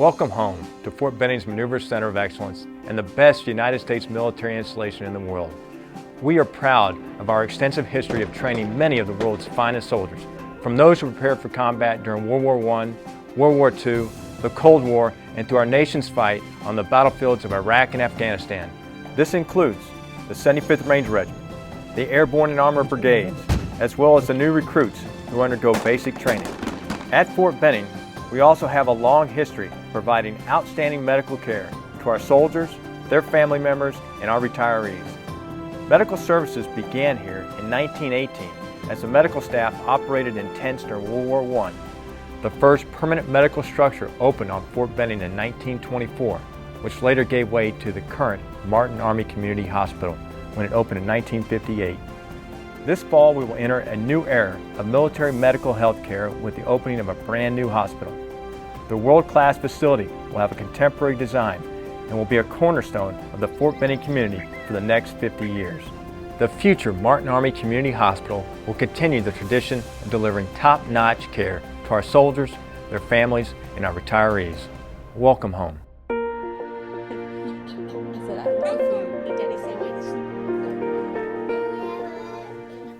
Welcome home to Fort Benning's Maneuver Center of Excellence and the best United States military installation in the world. We are proud of our extensive history of training many of the world's finest soldiers, from those who prepared for combat during World War I, World War II, the Cold War, and through our nation's fight on the battlefields of Iraq and Afghanistan. This includes the 75th Range Regiment, the Airborne and Armored Brigades, as well as the new recruits who undergo basic training. At Fort Benning, we also have a long history of providing outstanding medical care to our soldiers, their family members, and our retirees. Medical services began here in 1918 as the medical staff operated in tents during World War I. The first permanent medical structure opened on Fort Benning in 1924, which later gave way to the current Martin Army Community Hospital when it opened in 1958. This fall we will enter a new era of military medical health care with the opening of a brand new hospital. The world-class facility will have a contemporary design and will be a cornerstone of the Fort Benning community for the next 50 years. The future Martin Army Community Hospital will continue the tradition of delivering top-notch care to our soldiers, their families, and our retirees. Welcome home.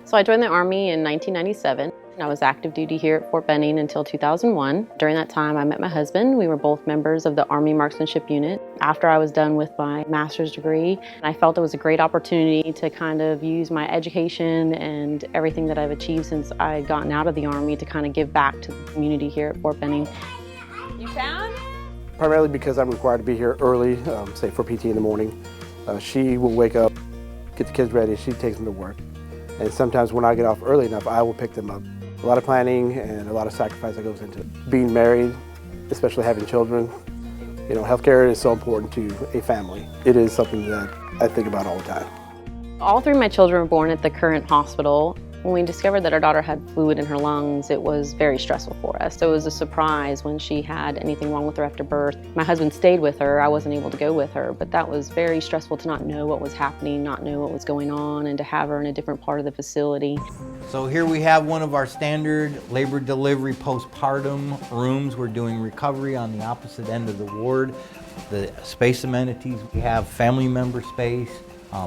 So I joined the Army in 1997. I was active duty here at Fort Benning until 2001. During that time, I met my husband. We were both members of the Army Marksmanship Unit. After I was done with my master's degree, I felt it was a great opportunity to kind of use my education and everything that I've achieved since I had gotten out of the Army to kind of give back to the community here at Fort Benning. You found? Primarily because I'm required to be here early, say for PT in the morning. She will wake up, get the kids ready, she takes them to work. And sometimes when I get off early enough, I will pick them up. A lot of planning and a lot of sacrifice that goes into it. Being married, especially having children, you know, healthcare is so important to a family. It is something that I think about all the time. All three of my children were born at the current hospital. When we discovered that our daughter had fluid in her lungs, it was very stressful for us. So it was a surprise when she had anything wrong with her after birth. My husband stayed with her. I wasn't able to go with her, but that was very stressful to not know what was happening, not know what was going on, and to have her in a different part of the facility. So here we have one of our standard labor delivery postpartum rooms. We're doing recovery on the opposite end of the ward. The space amenities, we have family member space,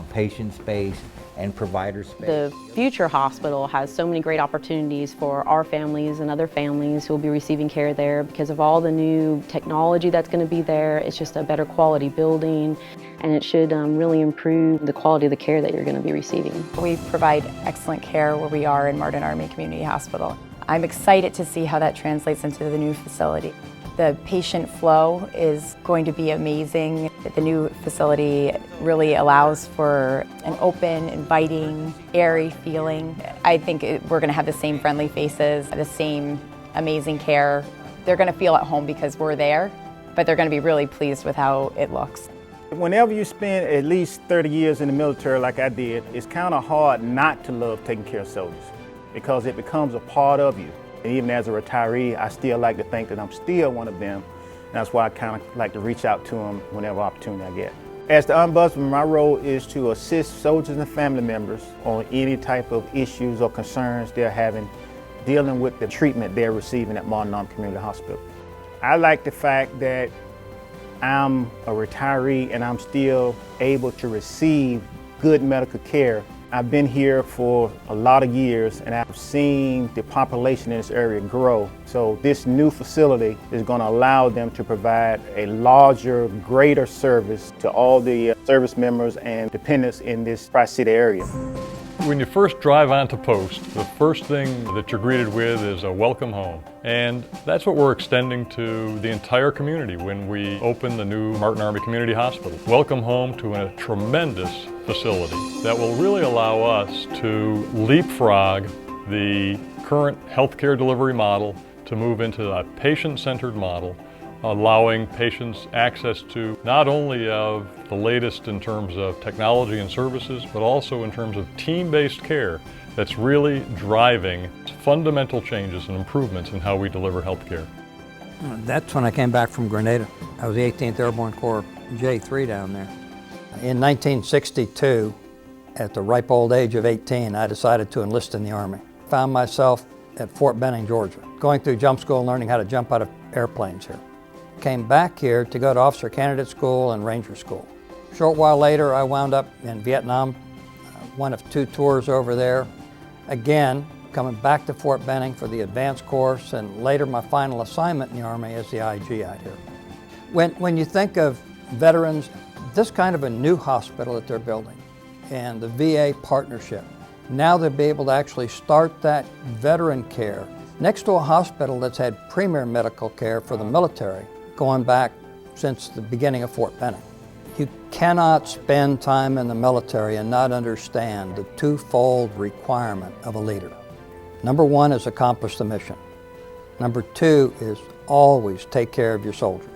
patient space, and provider space. The future hospital has so many great opportunities for our families and other families who will be receiving care there because of all the new technology that's going to be there. It's just a better quality building, and it should really improve the quality of the care that you're going to be receiving. We provide excellent care where we are in Martin Army Community Hospital. I'm excited to see how that translates into the new facility. The patient flow is going to be amazing. The new facility really allows for an open, inviting, airy feeling. I think we're going to have the same friendly faces, the same amazing care. They're going to feel at home because we're there, but they're going to be really pleased with how it looks. Whenever you spend at least 30 years in the military like I did, it's kind of hard not to love taking care of soldiers because it becomes a part of you. And even as a retiree, I still like to think that I'm still one of them. And that's why I kind of like to reach out to them whenever opportunity I get. As the ombudsman, my role is to assist soldiers and family members on any type of issues or concerns they're having dealing with the treatment they're receiving at Martin Army Community Hospital. I like the fact that I'm a retiree and I'm still able to receive good medical care. I've been here for a lot of years and I've seen the population in this area grow. So this new facility is going to allow them to provide a larger, greater service to all the service members and dependents in this Tri-City area. When you first drive onto post, the first thing that you're greeted with is a welcome home. And that's what we're extending to the entire community when we open the new Martin Army Community Hospital. Welcome home to a tremendous facility that will really allow us to leapfrog the current healthcare delivery model to move into a patient-centered model, allowing patients access to not only of the latest in terms of technology and services, but also in terms of team-based care that's really driving fundamental changes and improvements in how we deliver healthcare. That's when I came back from Grenada. I was the 18th Airborne Corps J3 down there. In 1962, at the ripe old age of 18, I decided to enlist in the Army. Found myself at Fort Benning, Georgia, going through jump school and learning how to jump out of airplanes here. came back here to go to Officer Candidate School and Ranger School. A short while later, I wound up in Vietnam, one of 2 tours over there. Again, coming back to Fort Benning for the advanced course, and later my final assignment in the Army as the IG out here. When you think of veterans, this kind of a new hospital that they're building and the VA partnership, now they'll be able to actually start that veteran care next to a hospital that's had premier medical care for the military going back since the beginning of Fort Benning. You cannot spend time in the military and not understand the twofold requirement of a leader. Number 1 is accomplish the mission. Number 2 is always take care of your soldiers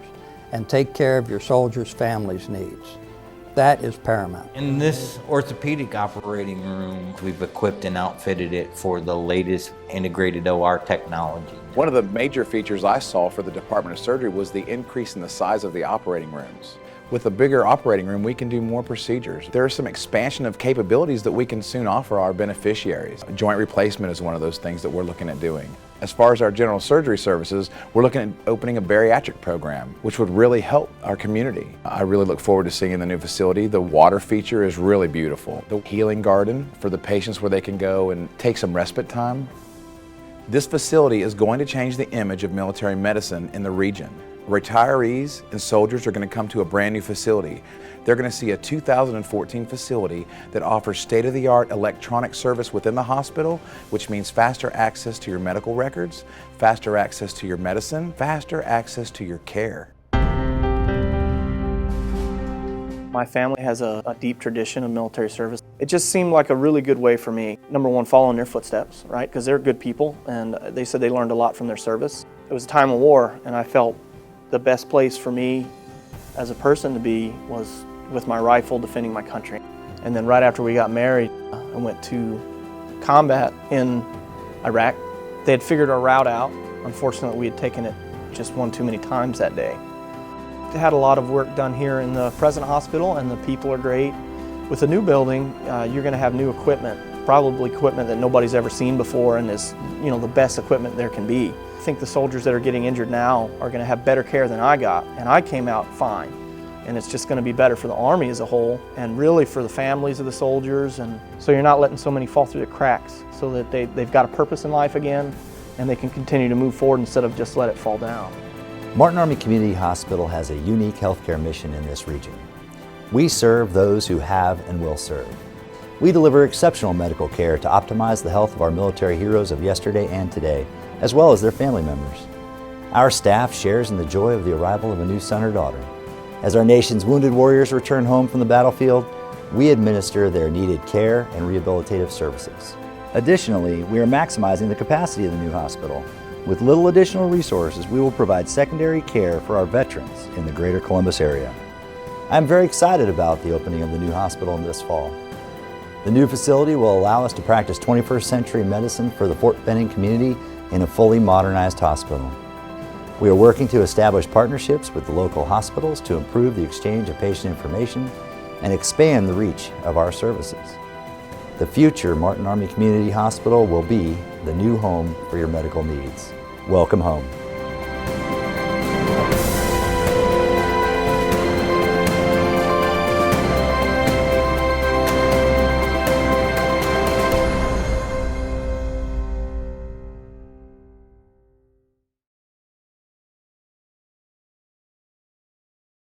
and take care of your soldiers' families' needs. That is paramount. In this orthopedic operating room, we've equipped and outfitted it for the latest integrated OR technology. One of the major features I saw for the Department of Surgery was the increase in the size of the operating rooms. With a bigger operating room, we can do more procedures. There is some expansion of capabilities that we can soon offer our beneficiaries. Joint replacement is one of those things that we're looking at doing. As far as our general surgery services, we're looking at opening a bariatric program, which would really help our community. I really look forward to seeing the new facility. The water feature is really beautiful. The healing garden for the patients where they can go and take some respite time. This facility is going to change the image of military medicine in the region. Retirees and soldiers are going to come to a brand new facility. They're going to see a 2014 facility that offers state-of-the-art electronic service within the hospital, which means faster access to your medical records, faster access to your medicine, faster access to your care. My family has a deep tradition of military service. It just seemed like a really good way for me. Number 1, following their footsteps, right? Because they're good people, and they said they learned a lot from their service. It was a time of war, and I felt the best place for me as a person to be was with my rifle defending my country. And then right after we got married, I went to combat in Iraq. They had figured our route out. Unfortunately, we had taken it just one too many times that day. They had a lot of work done here in the present hospital, and the people are great. With the new building, you're going to have new equipment, probably equipment that nobody's ever seen before, and is, you know, the best equipment there can be. I think the soldiers that are getting injured now are going to have better care than I got, and I came out fine. And it's just going to be better for the Army as a whole, and really for the families of the soldiers, and so you're not letting so many fall through the cracks, so that they've got a purpose in life again, and they can continue to move forward instead of just let it fall down. Martin Army Community Hospital has a unique healthcare mission in this region. We serve those who have and will serve. We deliver exceptional medical care to optimize the health of our military heroes of yesterday and today, as well as their family members. Our staff shares in the joy of the arrival of a new son or daughter. As our nation's wounded warriors return home from the battlefield, we administer their needed care and rehabilitative services. Additionally, we are maximizing the capacity of the new hospital. With little additional resources, we will provide secondary care for our veterans in the greater Columbus area. I'm very excited about the opening of the new hospital this fall. The new facility will allow us to practice 21st century medicine for the Fort Benning community in a fully modernized hospital. We are working to establish partnerships with the local hospitals to improve the exchange of patient information and expand the reach of our services. The future Martin Army Community Hospital will be the new home for your medical needs. Welcome home.